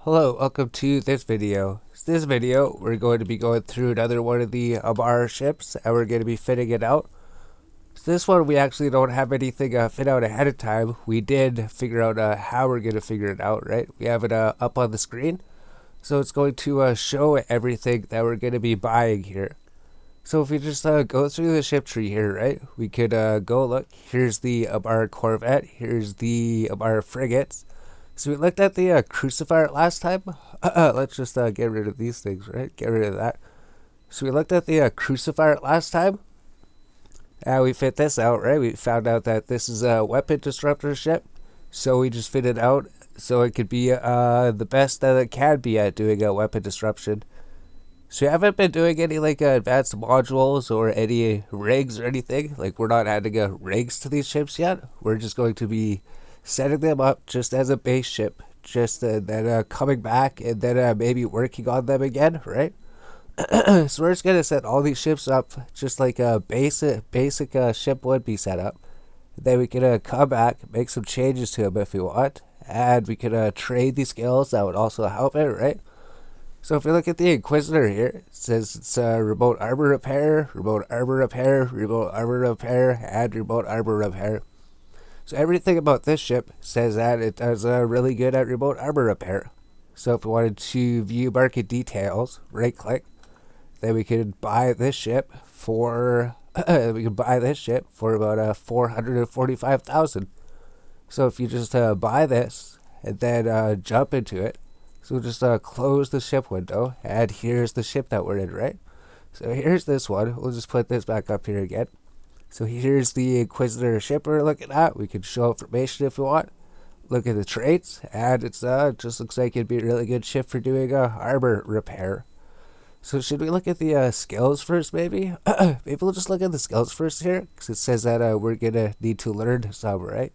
Hello, welcome to this video. This video, we're going to be going through another one of the Amarr ships, and we're going to be fitting it out. So this one, we actually don't have anything fit out ahead of time. We did figure out how we're going to figure it out, right? We have it up on the screen. So it's going to show everything that we're going to be buying here. So if we just go through the ship tree here, right? We could go look. Here's the Amarr Corvette. Here's the Amarr Frigates. So we looked at the Crucifier last time. Let's just get rid of these things, right? Get rid of that. So we looked at the Crucifier last time. And we fit this out, right? We found out that this is a weapon disruptor ship. So we just fit it out so it could be the best that it can be at doing a weapon disruption. So we haven't been doing any like advanced modules or any rigs or anything. Like we're not adding rigs to these ships yet. We're just going to be setting them up just as a base ship, just then coming back and then maybe working on them again, right? So we're just gonna set all these ships up just like a basic ship would be set up. Then we can come back, make some changes to them if we want, and we can trade these skills. That would also help it, right? So if we look at the Inquisitor here, it says it's remote armor repair, remote armor repair, remote armor repair, and remote armor repair. So everything about this ship says that it does really good at remote armor repair. So if we wanted to view market details, right click, then we could buy this ship for about 445,000. So if you just buy this and then jump into it, so we'll just close the ship window, and here's the ship that we're in, right? So here's this one. We'll just put this back up here again. So here's the Inquisitor ship we're looking at. We can show information if we want. Look at the traits, and it's just looks like it'd be a really good ship for doing armor repair. So should we look at the skills first, maybe? Maybe we'll just look at the skills first here, because it says that we're gonna need to learn some, right? It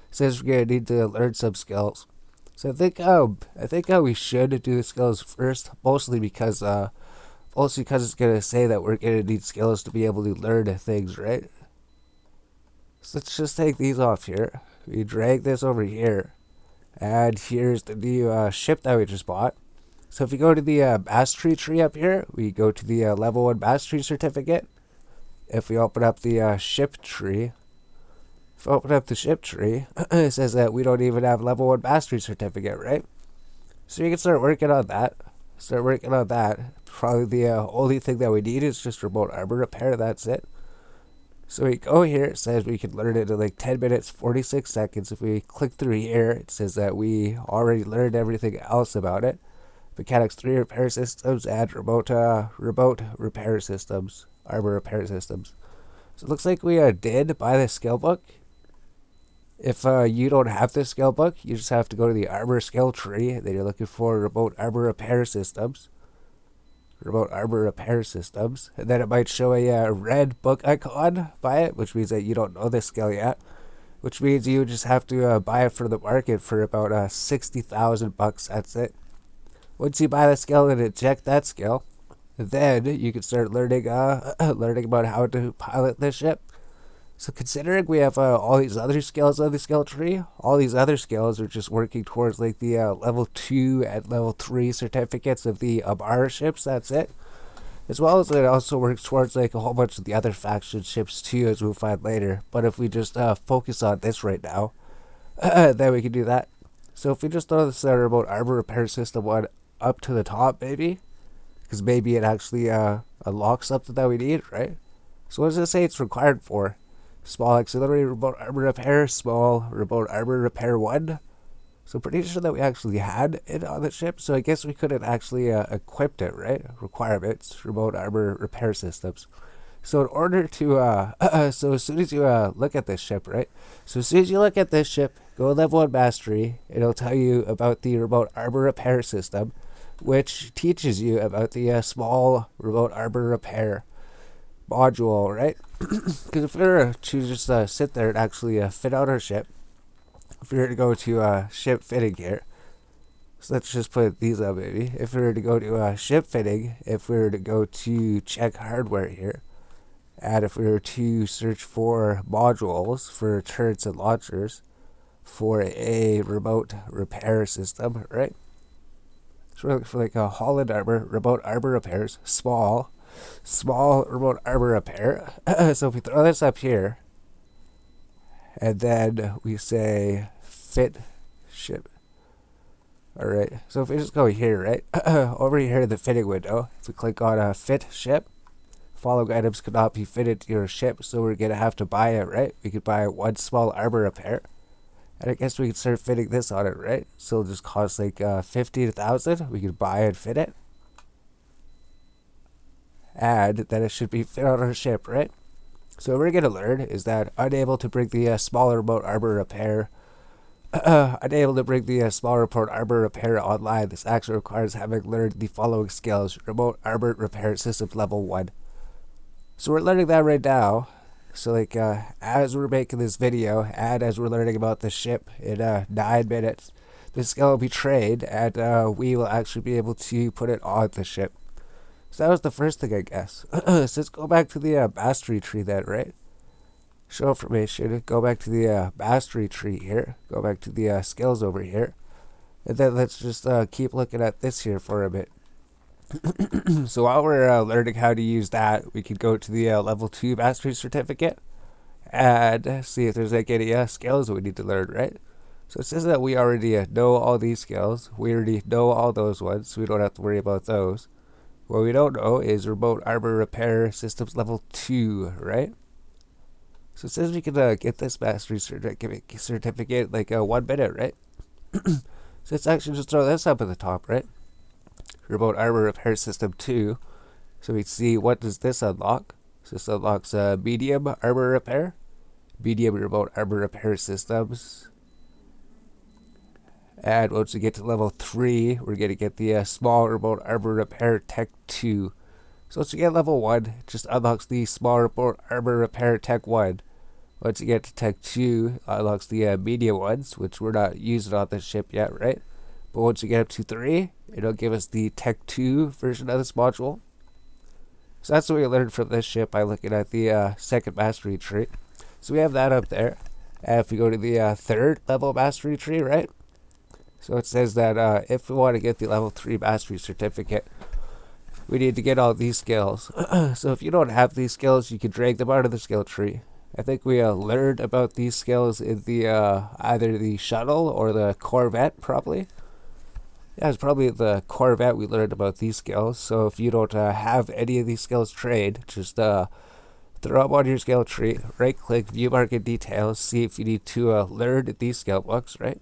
says we're gonna need to learn some skills. So I think we should do the skills first, mostly because it's gonna say that we're gonna need skills to be able to learn things, right? So let's just take these off here. We drag this over here. And here's the new ship that we just bought. So if we go to the mastery tree up here, we go to the level 1 mastery certificate. If we open up the ship tree, it says that we don't even have level 1 mastery certificate, right? So you can start working on that. Probably the only thing that we need is just remote armor repair. That's it. So we go here, it says we can learn it in like 10 minutes, 46 seconds. If we click through here, it says that we already learned everything else about it. Mechanics 3 repair systems and remote repair systems, armor repair systems. So it looks like we did buy the skill book. If you don't have this skill book, you just have to go to the armor skill tree. Then you're looking for remote armor repair systems. And then it might show a red book icon by it, which means that you don't know this skill yet, which means you just have to buy it for the market for about 60,000 bucks. That's it. Once you buy the skill and eject that skill, then you can start learning about how to pilot this ship. So considering we have all these other skills on the skill tree, all these other skills are just working towards like the level 2 and level 3 certificates of the Amarr ships. That's it. As well as it also works towards like a whole bunch of the other faction ships too, as we'll find later. But if we just focus on this right now, then we can do that. So if we just throw this remote armor repair system one up to the top, maybe, because maybe it actually unlocks something that we need, right? So what does it say it's required for? Small auxiliary remote armor repair, small remote armor repair 1. So pretty sure that we actually had it on the ship, so I guess we couldn't actually equip it, right? Requirements, remote armor repair systems. So in order to, so as soon as you look at this ship, right? So as soon as you look at this ship, go level 1 mastery, it'll tell you about the remote armor repair system, which teaches you about the small remote armor repair module, right? Because if we were to just sit there and actually fit out our ship, if we were to go to ship fitting here, so let's just put these up, maybe. If we were to go to ship fitting, if we were to go to check hardware here, and if we were to search for modules for turrets and launchers for a remote repair system, right? So we're looking for like a Holland armor, remote armor repairs, small remote armor repair. So if we throw this up here, and then we say fit ship. Alright, so if we just go here, right, over here in the fitting window, if we click on fit ship, following items cannot be fitted to your ship, so we're going to have to buy it, right? We could buy one small armor repair, and I guess we can start fitting this on it, right? So it'll just cost like 15,000, we could buy and fit it, and then it should be fit on our ship, right? So what we're going to learn is that unable to bring the smaller remote armor repair unable to bring the small report armor repair online. This action requires having learned the following skills. Remote armor repair system level 1. So we're learning that right now. So like as we're making this video and as we're learning about the ship in 9 minutes, this skill will be trained and we will actually be able to put it on the ship. So that was the first thing, I guess. So let's go back to the mastery tree then, right? Show information, go back to the mastery tree here, go back to the skills over here, and then let's just keep looking at this here for a bit. So while we're learning how to use that, we could go to the level 2 mastery certificate and see if there's like any skills we need to learn, right? So it says that we already know all these skills, we already know all those ones, so we don't have to worry about those. What we don't know is remote armor repair systems level 2, right? So it says we can get this mastery certificate like 1 minute, right? So let's actually just throw this up at the top, right? Remote armor repair system 2. So we see what does this unlock. So this unlocks medium armor repair, medium remote armor repair systems. And once we get to level 3, we're going to get the small remote armor repair tech 2. So once we get level 1, it just unlocks the small remote armor repair tech 1. Once you get to Tech 2, unlocks the medium ones, which we're not using on this ship yet, right? But once you get up to 3, it'll give us the Tech 2 version of this module. So that's what we learned from this ship by looking at the second mastery tree. So we have that up there. And if we go to the third level mastery tree, right? So it says that if we want to get the level 3 mastery certificate, we need to get all these skills. So if you don't have these skills, you can drag them out of the skill tree. I think we learned about these skills in the either the shuttle or the Corvette, probably. Yeah, it's probably the Corvette we learned about these skills. So if you don't have any of these skills trained, just throw them on your skill tree, right-click, view market details, see if you need to learn these skill books, right?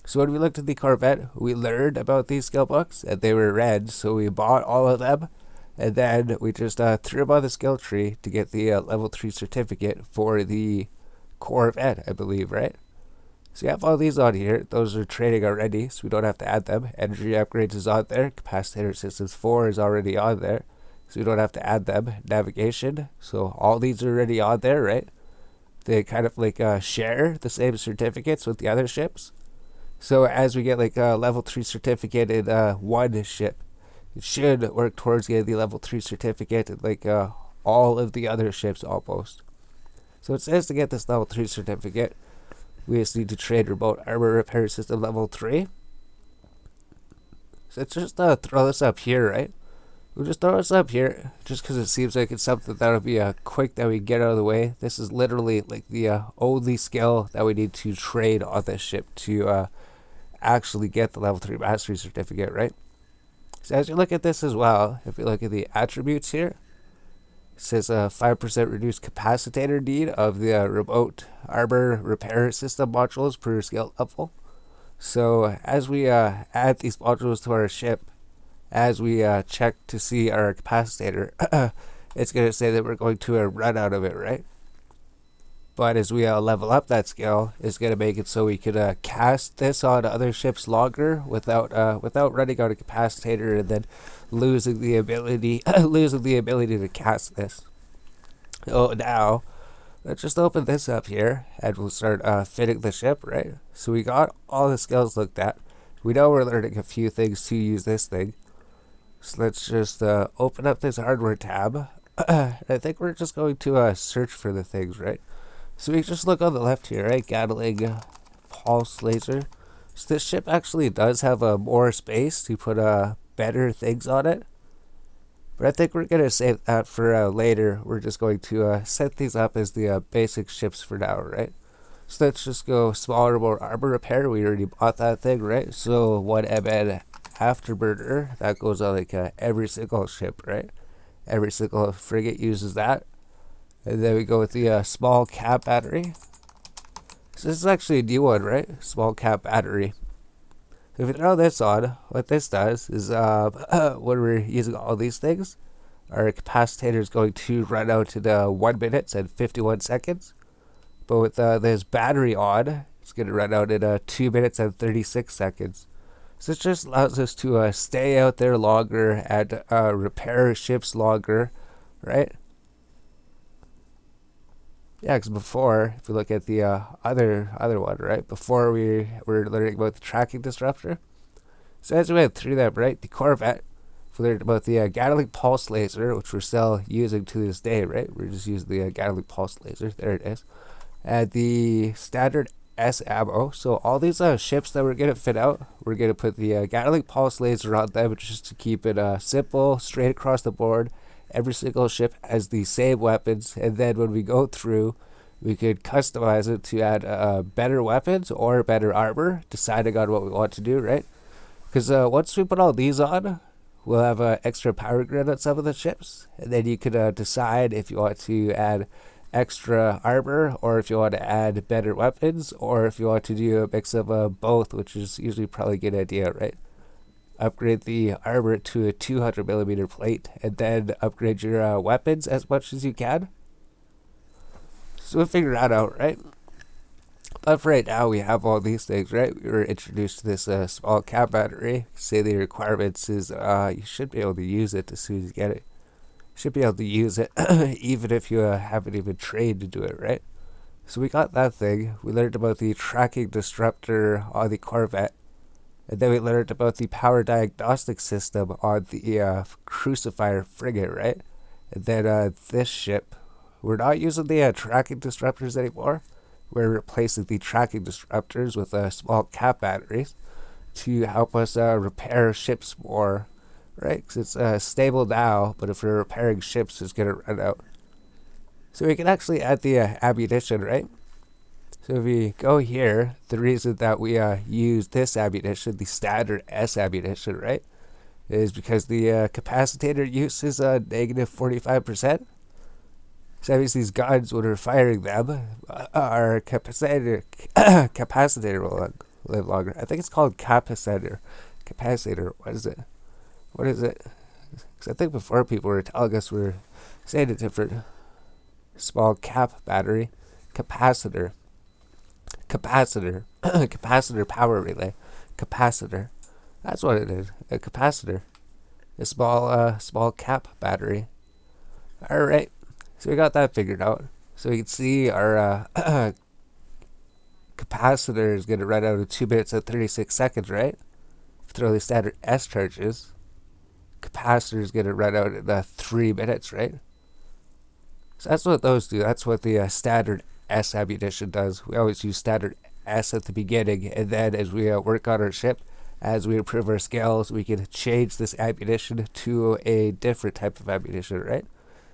So when we looked at the Corvette, we learned about these skill books, and they were red, so we bought all of them. And then we just threw them on the skill tree to get the level 3 certificate for the Corvette, I believe, right? So you have all these on here. Those are training already, so we don't have to add them. Energy upgrades is on there. Capacitor systems 4 is already on there, so we don't have to add them. Navigation, so all these are already on there, right? They kind of like share the same certificates with the other ships. So as we get like a level 3 certificate in one ship, it should work towards getting the level 3 certificate in like all of the other ships almost. So it says to get this level 3 certificate, we just need to trade remote armor repair system level 3. So let's just throw this up here, right? We'll just throw this up here just because it seems like it's something that'll be quick that we get out of the way. This is literally like the only skill that we need to trade on this ship to actually get the level 3 mastery certificate, right? So as you look at this as well, if you look at the attributes here, it says 5% reduced capacitator need of the remote armor repair system modules per skill level. So as we add these modules to our ship, as we check to see our capacitor, it's going to say that we're going to run out of it, right? But as we level up that skill, it's going to make it so we could cast this on other ships longer without running out of capacitator and then losing the ability to cast this. Oh, now let's just open this up here and we'll start fitting the ship, right? So we got all the skills looked at. We know we're learning a few things to use this thing. So let's just open up this hardware tab. I think we're just going to search for the things, right? So we just look on the left here, right? Gatling pulse laser. So this ship actually does have more space to put better things on it. But I think we're going to save that for later. We're just going to set these up as the basic ships for now, right? So let's just go smaller, more armor repair. We already bought that thing, right? So 1 MN afterburner, that goes on like every single ship, right? Every single frigate uses that. And then we go with the small cap battery. So this is actually a new one, right? Small cap battery. If you throw this on, what this does is when we're using all these things, our capacitator is going to run out in 1 minute and 51 seconds. But with this battery on, it's going to run out in 2 minutes and 36 seconds. So it just allows us to stay out there longer and repair ships longer, right? Yeah, because before, if you look at the other one, right? Before we were learning about the tracking disruptor. So as we went through that, right? The Corvette, we learned about the Gatling pulse laser, which we're still using to this day, right? We're just using the Gatling pulse laser. There it is. And the standard S ammo. So all these ships that we're going to fit out, we're going to put the Gatling pulse laser on them just to keep it simple, straight across the board. Every single ship has the same weapons, and then when we go through, we could customize it to add better weapons or better armor, deciding on what we want to do, right? Because once we put all these on, we'll have extra power grid on some of the ships, and then you could decide if you want to add extra armor, or if you want to add better weapons, or if you want to do a mix of both, which is usually probably a good idea, right? Upgrade the armor to a 200mm plate, and then upgrade your weapons as much as you can. So we'll figure that out, right? But for right now, we have all these things, right? We were introduced to this small cap battery. Say the requirements is you should be able to use it as soon as you get it. You should be able to use it even if you haven't even trained to do it, right? So we got that thing. We learned about the tracking disruptor on the Corvette. And then we learned about the power diagnostic system on the Crucifier frigate, right? And then this ship, we're not using the tracking disruptors anymore. We're replacing the tracking disruptors with small cap batteries to help us repair ships more, right? Because it's stable now, but if we're repairing ships, it's going to run out. So we can actually add the ammunition, right? So if we go here, the reason that we use this ammunition, the standard S ammunition, right, is because the capacitator use is negative 45%. So that means these guns, when we're firing them, our capacitor will live longer. I think it's called capacitor. Capacitor, what is it? What is it? Because I think before people were telling us we're saying it different. Small cap battery. Capacitor. Capacitor power relay. Capacitor. That's what it is. A capacitor. A small cap battery. Alright. So we got that figured out. So we can see our capacitor is going to run out in 2 minutes and 36 seconds, right? Throw the standard S charges. Capacitor is going to run out in 3 minutes, right? So that's what those do. That's what the standard S ammunition does. We always use standard S at the beginning, and then as we work on our ship, as we improve our skills, we can change this ammunition to a different type of ammunition, right?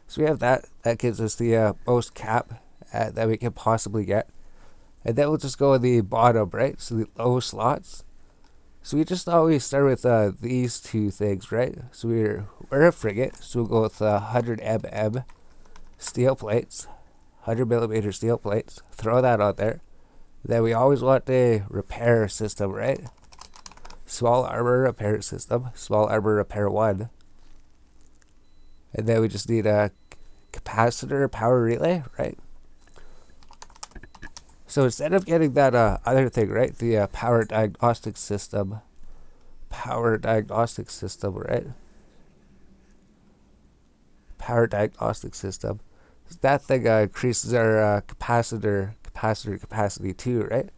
So we have that. That gives us the most cap that we can possibly get. And then we'll just go in the bottom, right? So the low slots. So we just always start with these two things, right? So we're a frigate, so we'll go with 100mm steel plates, 100mm steel plates. Throw that on there. Then we always want a repair system, right? Small armor repair system, small armor repair 1. And then we just need a capacitor power relay, right? So instead of getting that other thing, right, the power diagnostic system, right? Power diagnostic system. That thing increases our capacitor capacity too, right?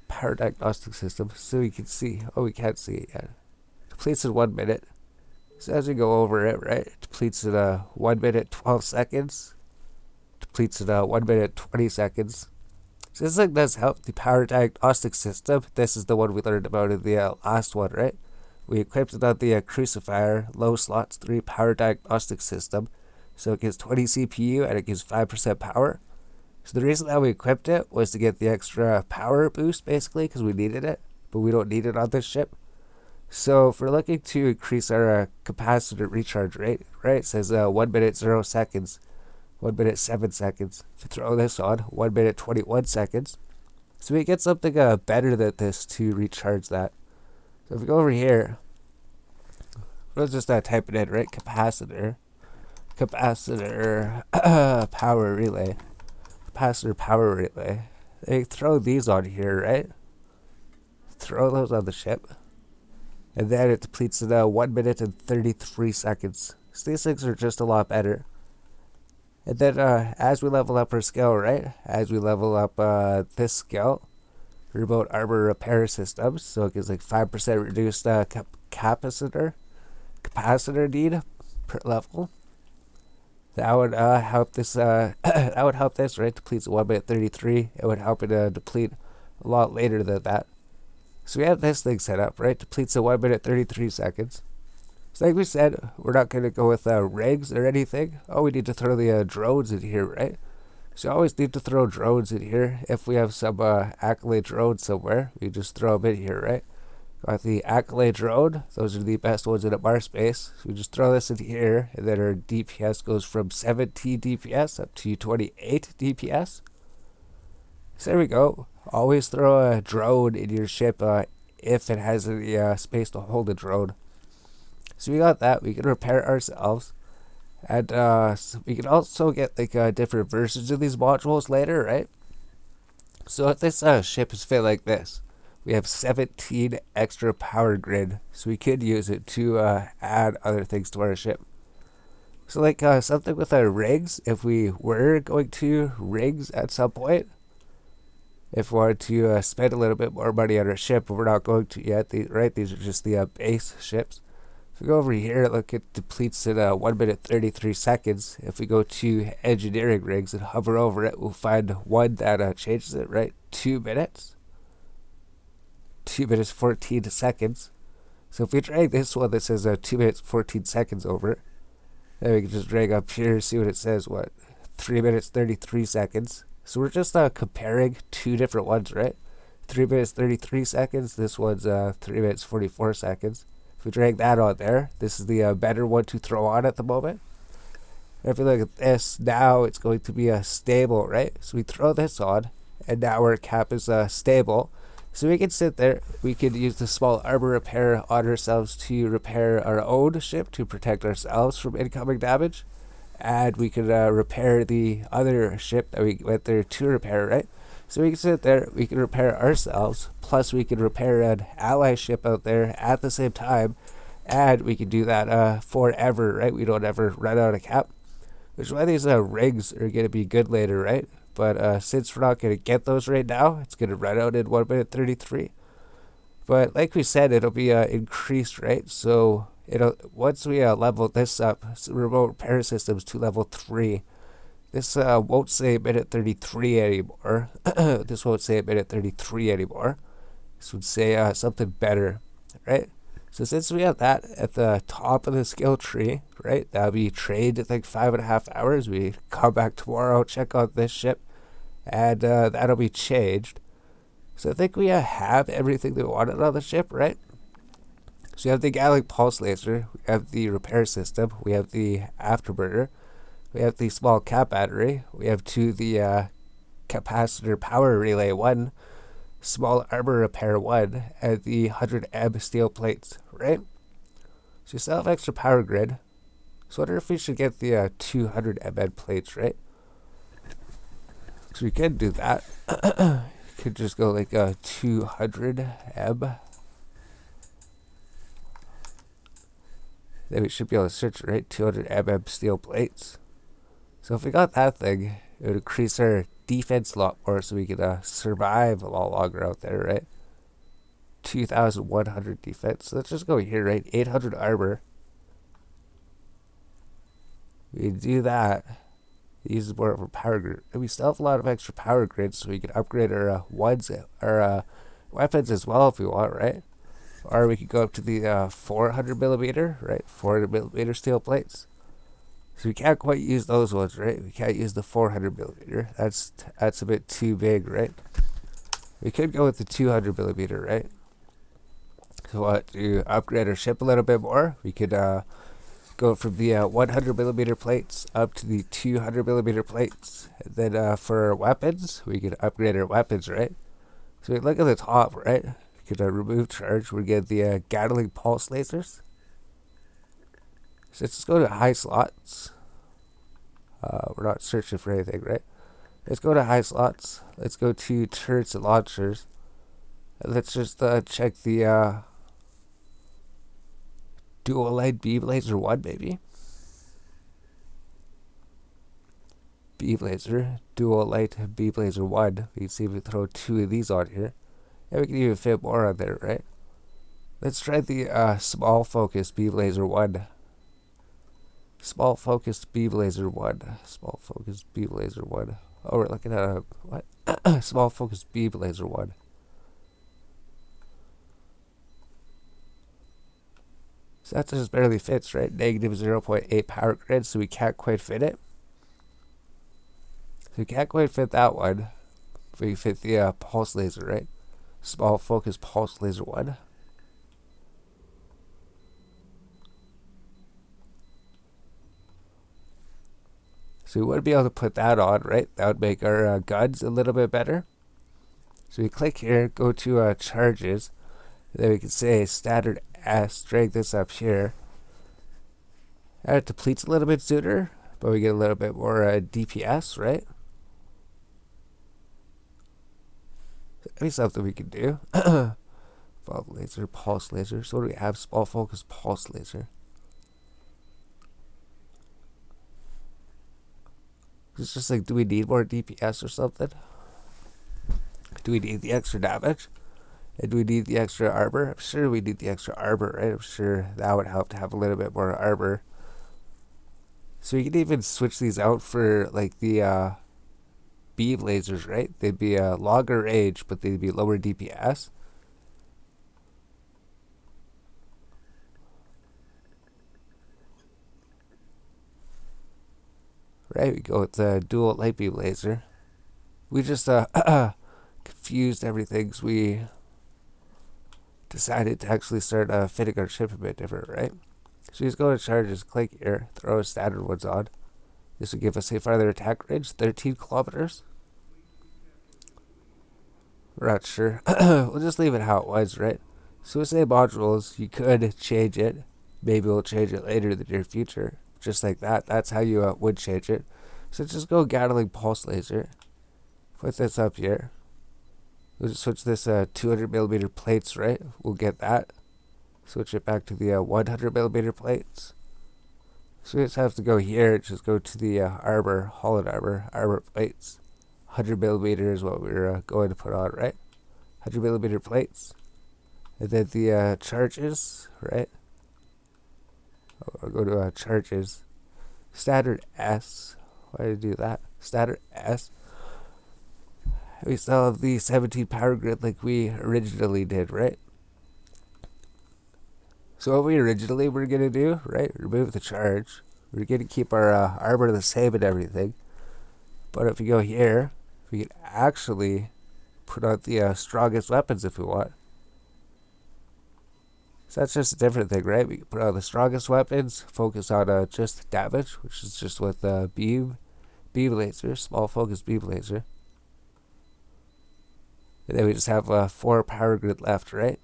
Power diagnostic system. So we can see. Oh, we can't see it yet. Depletes in 1 minute. So as we go over it, right, it depletes in 1 minute 12 seconds. Depletes in 1 minute 20 seconds. So this thing does help the power diagnostic system. This is the one we learned about in the last one, right? We equipped it on the Crucifier low slots 3 power diagnostic system. So it gives 20 CPU and it gives 5% power. So the reason that we equipped it was to get the extra power boost, basically, because we needed it, but we don't need it on this ship. So if we're looking to increase our capacitor recharge rate, right, it says 1 minute 0 seconds, 1 minute 7 seconds. If you throw this on, 1 minute 21 seconds. So we get something better than this to recharge that. So if we go over here, we'll just type it in, right, capacitor power relay. Capacitor power relay. They throw these on here, right? Throw those on the ship. And then it depletes in 1 minute and 33 seconds. So these things are just a lot better. And then as we level up our skill, right? As we level up this skill, remote armor repair systems. So it gives like 5% reduced capacitor need per level. That would help this. That would help this, right? Depletes 1 minute 33. It would help it deplete a lot later than that. So we have this thing set up, right? Depletes at 1 minute 33 seconds. So like we said, we're not going to go with rigs or anything. Oh, we need to throw the drones in here, right? So you always need to throw drones in here. If we have some Accolade drones somewhere, we just throw them in here, right? Got the Accolade drone. Those are the best ones in Amarr space. So we just throw this in here, and then our DPS goes from 17 DPS up to 28 DPS. So there we go. Always throw a drone in your ship if it has any space to hold a drone. So we got that. We can repair ourselves. And so we can also get like different versions of these modules later, right? So if this ship is fit like this, we have 17 extra power grid, so we could use it to add other things to our ship. So like something with our rigs, if we were going to rigs at some point, if we wanted to spend a little bit more money on our ship, but we're not going to yet, right? These are just the base ships. If we go over here, look, it depletes in 1 minute 33 seconds. If we go to engineering rigs and hover over it, we'll find one that changes it, right? 2 minutes. 2 minutes 14 seconds. So if we drag this one that says 2 minutes 14 seconds over it, then we can just drag up here, see what it says, 3 minutes 33 seconds. So we're just comparing two different ones, right? 3 minutes 33 seconds, this one's 3 minutes 44 seconds. If we drag that on there, this is the better one to throw on at the moment. And if we look at this, now it's going to be stable, right? So we throw this on, and now our cap is stable. So we can sit there, we could use the small armor repair on ourselves to repair our own ship to protect ourselves from incoming damage. And we could repair the other ship that we went there to repair, right? So we can sit there, we can repair ourselves, plus we can repair an ally ship out there at the same time. And we can do that forever, right? We don't ever run out of cap. Which is why these rigs are going to be good later, right? But since we're not going to get those right now, it's going to run out in 1 minute 33. But like we said, it'll be increased, right? So it'll once we level this up, remote repair systems to level 3, this won't say minute 33 anymore. This won't say minute 33 anymore. This would say something better, right? So since we have that at the top of the skill tree, right, that'll be trained at like 5.5 hours. We come back tomorrow, check out this ship, and that'll be changed. So I think we have everything that we wanted on the ship, right? So we have the Gallic pulse laser, we have the repair system, we have the afterburner, we have the small cap battery, we have the capacitor power relay 1, small armor repair 1, and the 100M steel plates, right? So you still have extra power grid. So I wonder if we should get the 200 plates, right? So we could do that. Could just go like 200 M. Then we should be able to search it, right? 200 steel plates. So if we got that thing, it would increase our defense a lot more, so we could survive a lot longer out there, right? 2,100 defense. So let's just go here, right? 800 armor. We do that. Use more of our power grid. And we still have a lot of extra power grids, so we can upgrade our weapons as well if we want, right? Or we could go up to the 400 millimeter, right? 400 millimeter steel plates. So we can't quite use those ones, right? We can't use the 400 millimeter. That's a bit too big, right? We could go with the 200 millimeter, right? So to upgrade our ship a little bit more, we could go from the 100 millimeter plates up to the 200 millimeter plates. And then for our weapons, we could upgrade our weapons, right? So we look at the top, right? We could remove charge. We get the Gatling pulse lasers. So let's just go to high slots. We're not searching for anything, right? Let's go to high slots. Let's go to turrets and launchers. And let's just check the dual light beam laser 1, maybe. Beam laser, dual light beam laser 1. We can see if we throw 2 of these on here. And we can even fit more on there, right? Let's try the small focus beam laser 1. Small focused beam laser 1. Small focused beam laser 1. Oh, we're looking at a what? Small focused beam laser 1. So that just barely fits, right? Negative 0.8 power grid, so we can't quite fit it. So we can't quite fit that one. We can fit the pulse laser, right? Small focus pulse laser 1. So we would be able to put that on, right? That would make our guns a little bit better. So we click here, go to charges. Then we can say standard S, drag this up here. And it depletes a little bit sooner, but we get a little bit more DPS, right? Maybe something we can do. Bulb laser, pulse laser. So what do we have? Small focus pulse laser. It's just like, do we need more DPS or something? Do we need the extra damage? And do we need the extra armor? I'm sure we need the extra armor, right? I'm sure that would help to have a little bit more armor. So you can even switch these out for like the beam lasers, right? They'd be a longer range, but they'd be lower DPS. Right, we go with the dual light beam laser. We just confused everything, so we decided to actually start fitting our ship a bit different, right? So we just go to charges, click here, throw a standard ones on. This will give us a farther attack range, 13 kilometers. We're not sure. We'll just leave it how it was, right? So with say modules, you could change it. Maybe we'll change it later in the near future. Just like that. That's how you would change it. So just go Gatling pulse laser. Put this up here. We'll just switch this 200 millimeter plates, right? We'll get that. Switch it back to the 100 millimeter plates. So we just have to go here. Just go to the armor, hollow armor plates. 100 millimeter is what we're going to put on, right? 100 millimeter plates. And then the charges, right? I'll go to charges. Standard S. Why did I do that? Standard S. We still have the 17 power grid like we originally did, right? So what we originally were going to do, right? Remove the charge. We're going to keep our armor the same and everything. But if we go here, we can actually put out the strongest weapons if we want. So that's just a different thing, right? We can put out the strongest weapons, focus on just damage, which is just with beam laser, small focus beam laser. And then we just have 4 power grid left, right?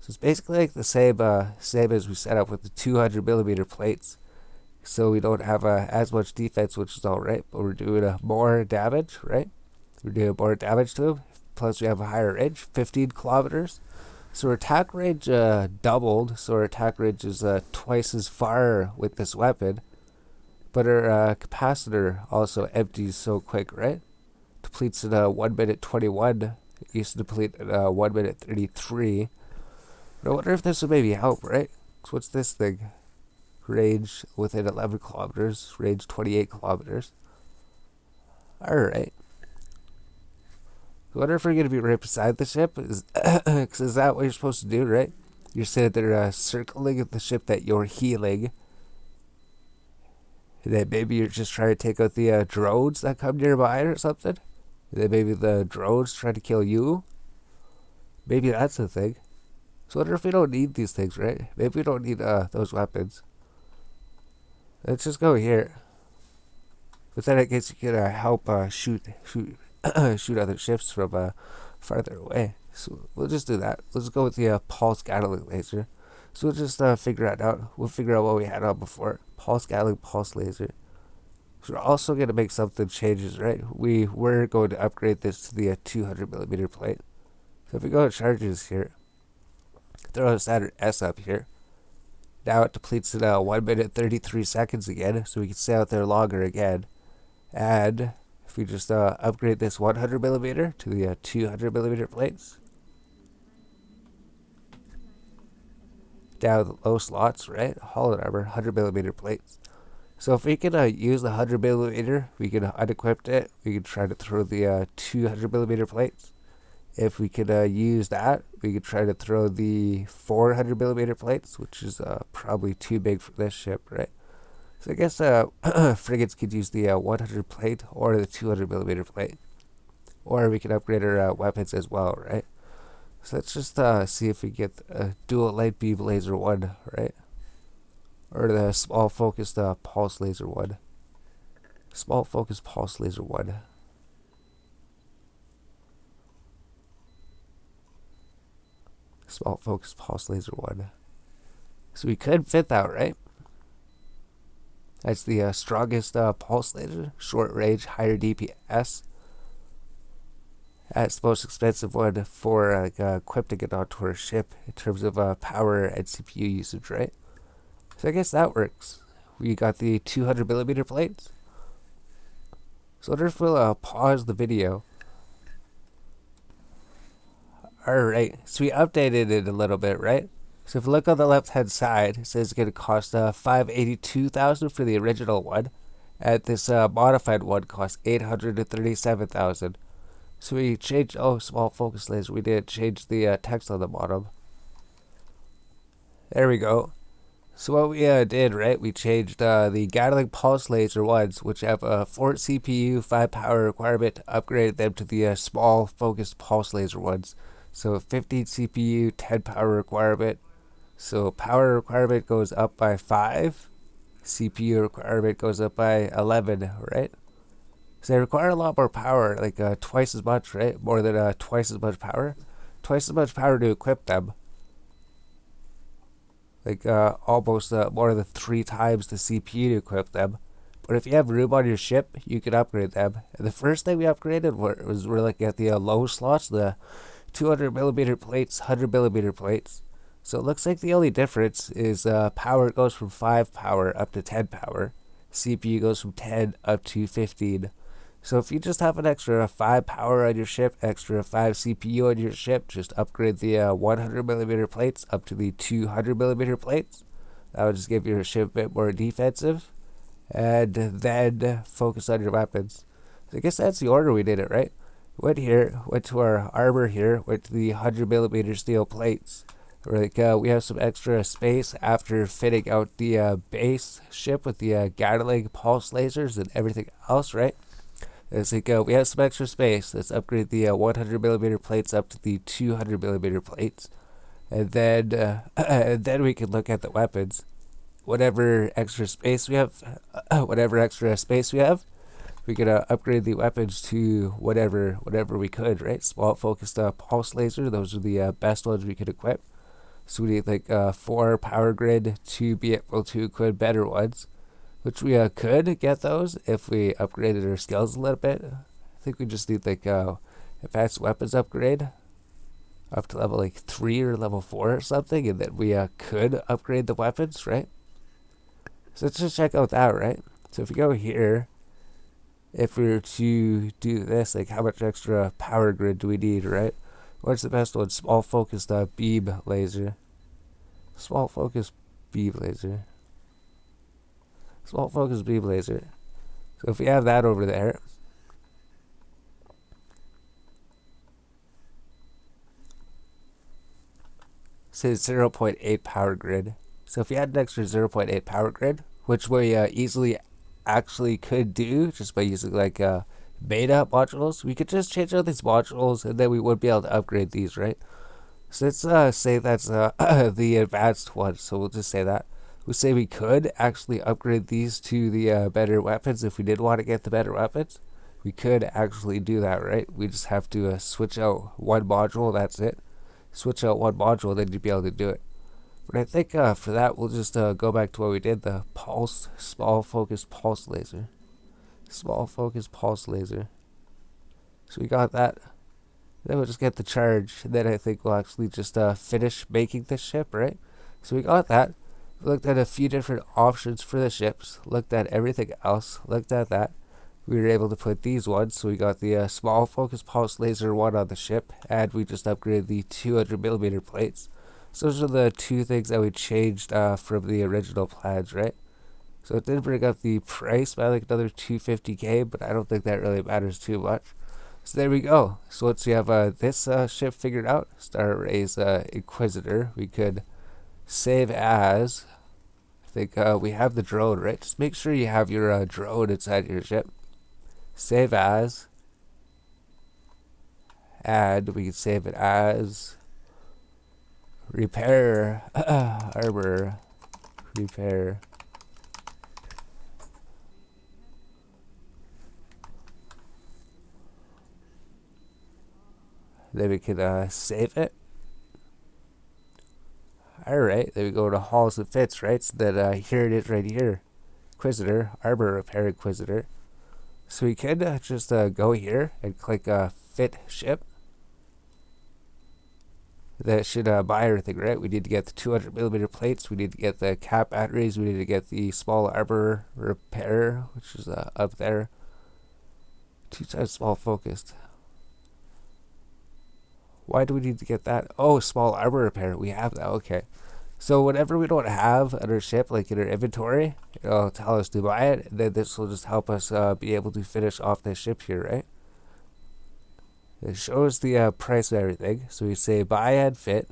So it's basically like the same as we set up with the 200 millimeter plates. So we don't have as much defense, which is alright, but we're doing more damage, right? We're doing more damage to him. Plus we have a higher range, 15 kilometers. So our attack range doubled, so our attack range is twice as far with this weapon. But our capacitor also empties so quick, right? Depletes in 1 minute 21. It used to deplete in 1 minute 33. But I wonder if this would maybe help, right? So what's this thing? Range within 11 kilometers, range 28 kilometers. Alright. I wonder if we're going to be right beside the ship. Is that what you're supposed to do, right? you're sitting there circling the ship that you're healing. And then maybe you're just trying to take out the drones that come nearby or something. And then maybe the drones try to kill you. Maybe that's the thing. So I wonder if we don't need these things, right? Maybe we don't need those weapons. Let's just go here. But then I guess you can help shoot shoot other ships from farther away. So we'll just do that. Let's go with the pulse Gatling laser. So we'll just figure it out. We'll figure out what we had on before. Pulse Gatling pulse laser. So we're also going to make something changes, right? We were going to upgrade this to the 200mm plate. So if we go to charges here, throw a standard S up here. Now it depletes in 1 minute 33 seconds again, so we can stay out there longer again. And if we just upgrade this 100mm to the 200mm plates, down the low slots, right? Hull and armor, 100mm plates. So if we can use the 100mm, we can unequip it. We can try to throw the 200mm plates. If we could use that, we could try to throw the 400mm plates, which is probably too big for this ship, right? So I guess frigates could use the 100 plate or the 200mm plate. Or we can upgrade our weapons as well, right? So let's just see if we get a dual light beam laser 1, right? Or the small focused pulse laser 1. Small focused pulse laser 1. Small focus pulse laser 1. So we could fit that, right? That's the strongest pulse laser, short range, higher DPS. That's the most expensive one for equipping it onto our ship in terms of power and CPU usage, right? So I guess that works. We got the 200mm plates. So I wonder if we'll pause the video. Alright, so we updated it a little bit, right? So if you look on the left hand side, it says it's going to cost $582,000 for the original one. And this modified one costs $837,000. So we changed, small focus laser, we did change the text on the bottom. There we go. So what we did, right, we changed the Gatling pulse laser ones, which have a 4 CPU, 5 power requirement, to upgrade them to the small focused pulse laser ones. So 15 CPU, 10 power requirement. So power requirement goes up by 5. CPU requirement goes up by 11, right? So they require a lot more power, like twice as much, right? More than twice as much power. Twice as much power to equip them. Like almost more than 3 times the CPU to equip them. But if you have room on your ship, you can upgrade them. And the first thing we upgraded was we're looking at the low slots, the 200mm plates, 100mm plates. So it looks like the only difference is power goes from 5 power up to 10 power. CPU goes from 10 up to 15. So if you just have an extra 5 power on your ship, extra 5 CPU on your ship, just upgrade the 100mm plates up to the 200mm plates. That would just give your ship a bit more defensive. And then focus on your weapons. So I guess that's the order we did it, right? Went here, went to our armor here, went to the 100mm steel plates. We have some extra space after fitting out the base ship with the Gatling pulse lasers and everything else, right? It's like we have some extra space. Let's upgrade the 100mm plates up to the 200mm plates, and then we can look at the weapons. Whatever extra space we have, we could upgrade the weapons to whatever we could, right? Small focused pulse laser. Those are the best ones we could equip. So we need like 4 power grid to be able to equip better ones. Which we could get those if we upgraded our skills a little bit. I think we just need like advanced weapons upgrade up to level like 3 or level 4 or something, and then we could upgrade the weapons, right? So let's just check out that, right? So if we go here, if we were to do this, like how much extra power grid do we need, right? What's the best one? Small focused beam laser. Small focused beam laser. Small focus beam laser. So if we have that over there, says 0.8 power grid. So if you had an extra 0.8 power grid, which we easily actually could do just by using like beta modules, we could just change out these modules and then we would be able to upgrade these, right? So let's say that's the advanced one, so we'll just say that. We'll say we could actually upgrade these to the better weapons if we did want to get the better weapons. We could actually do that, right? We just have to switch out one module, that's it. Switch out one module, then you'd be able to do it. But I think for that, we'll just go back to what we did, the pulse, small focus pulse laser. Small focus pulse laser. So we got that. Then we'll just get the charge. Then I think we'll actually just finish making this ship, right? So we got that. We looked at a few different options for the ships. Looked at everything else. Looked at that. We were able to put these ones. So we got the small focus pulse laser one on the ship. And we just upgraded the 200mm plates. So those are the two things that we changed from the original plans, right? So it did bring up the price by like another 250k, but I don't think that really matters too much. So there we go. So once you have this ship figured out, Star Rays Inquisitor, we could save as, I think we have the drone, right? Just make sure you have your drone inside your ship. Save as, and we can save it as repair Armor repair. Then we can save it. Alright, then we go to Halls and Fits, right? So then here it is right here. Inquisitor, Armor Repair Inquisitor. So we can just go here and click Fit Ship. That should buy everything, right? We need to get the 200mm plates. We need to get the cap batteries. We need to get the small armor repair, which is up there. 2 times small focused. Why do we need to get that? Oh, small armor repair. We have that. Okay. So whatever we don't have on our ship, like in our inventory, it'll tell us to buy it. And then this will just help us be able to finish off this ship here, right? It shows the price of everything. So we say buy and fit.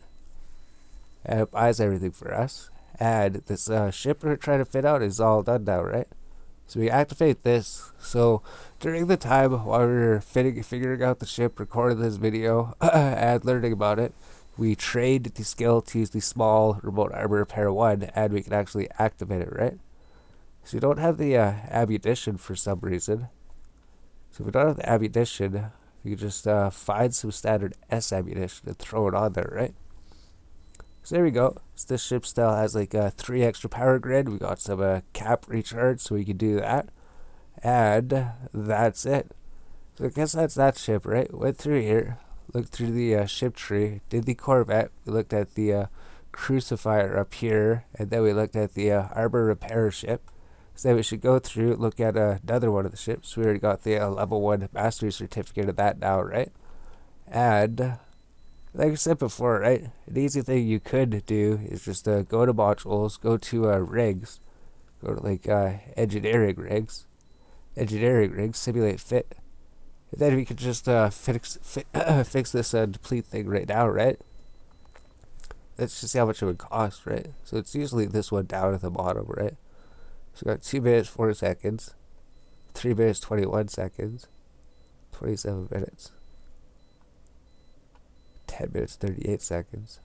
And it buys everything for us. And this ship we're trying to fit out is all done now, right? So we activate this. So during the time while we were figuring out the ship, recording this video, and learning about it, we trained the skill to use the small remote armor repair 1, and we can actually activate it, right? So we don't have the ammunition for some reason. So if we don't have the ammunition, we can just find some standard S ammunition and throw it on there, right? So there we go. So this ship still has like 3 extra power grid. We got some cap recharge, so we can do that. And that's it. So I guess that's that ship, right? Went through here, looked through the ship tree, did the Corvette. We looked at the Crucifier up here, and then we looked at the Armor Repair ship. So then we should go through, look at another one of the ships. We already got the level 1 mastery certificate of that now, right? And like I said before, right? An easy thing you could do is just go to modules, go to rigs, go to like engineering rigs, simulate fit. And then we could just fix this deplete thing right now, right? Let's just see how much it would cost, right? So it's usually this one down at the bottom, right? So we got 2 minutes, 4 seconds, 3 minutes, 21 seconds, 27 minutes, 10 minutes, 38 seconds.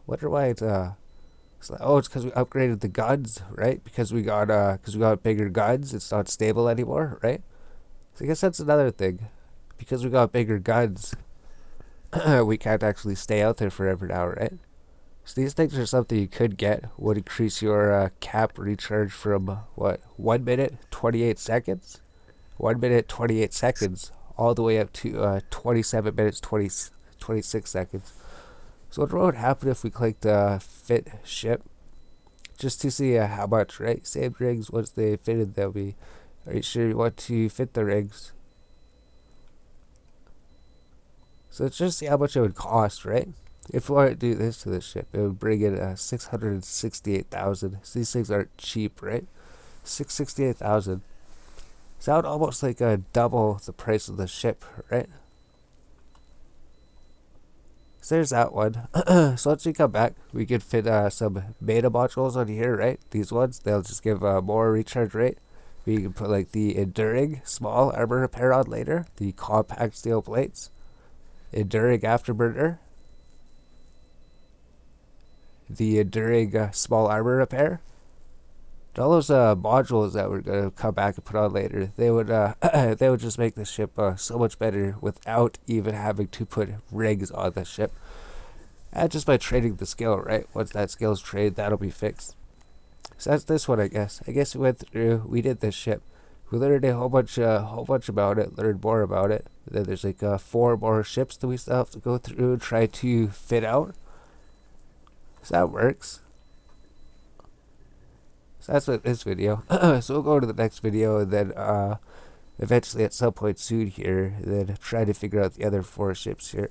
Wonder why it's like, oh, it's because we upgraded the guns, right? Because we got bigger guns, it's not stable anymore, right? So I guess that's another thing. Because we got bigger guns, we can't actually stay out there forever now, right? So these things are something you could get. Would increase your cap recharge from, what, 1 minute, 28 seconds? 1 minute, 28 seconds, all the way up to 27 minutes, 26 seconds. So what would happen if we clicked fit ship? Just to see how much, right? Same rigs, once they fitted, they'll be, are you sure you want to fit the rigs? So let's just see how much it would cost, right? If we wanted to do this to this ship, it would bring in 668,000. So these things aren't cheap, right? 668,000. So that would almost like double the price of the ship, right? So there's that one. So once we come back, we can fit some beta modules on here, right? These ones, they'll just give more recharge rate. We can put like the enduring small armor repair on later, the compact steel plates, enduring afterburner, the enduring small armor repair. And all those modules that we're gonna come back and put on later, they would they would just make the ship so much better without even having to put rigs on the ship. And just by trading the skill, right? Once that skill's traded, that'll be fixed. So that's this one, I guess. I guess we went through, we did this ship. We learned a whole bunch about it, learned more about it. Then there's like 4 more ships that we still have to go through and try to fit out. So that works. So that's what this video. So we'll go to the next video and then eventually at some point soon here, then try to figure out the other 4 ships here.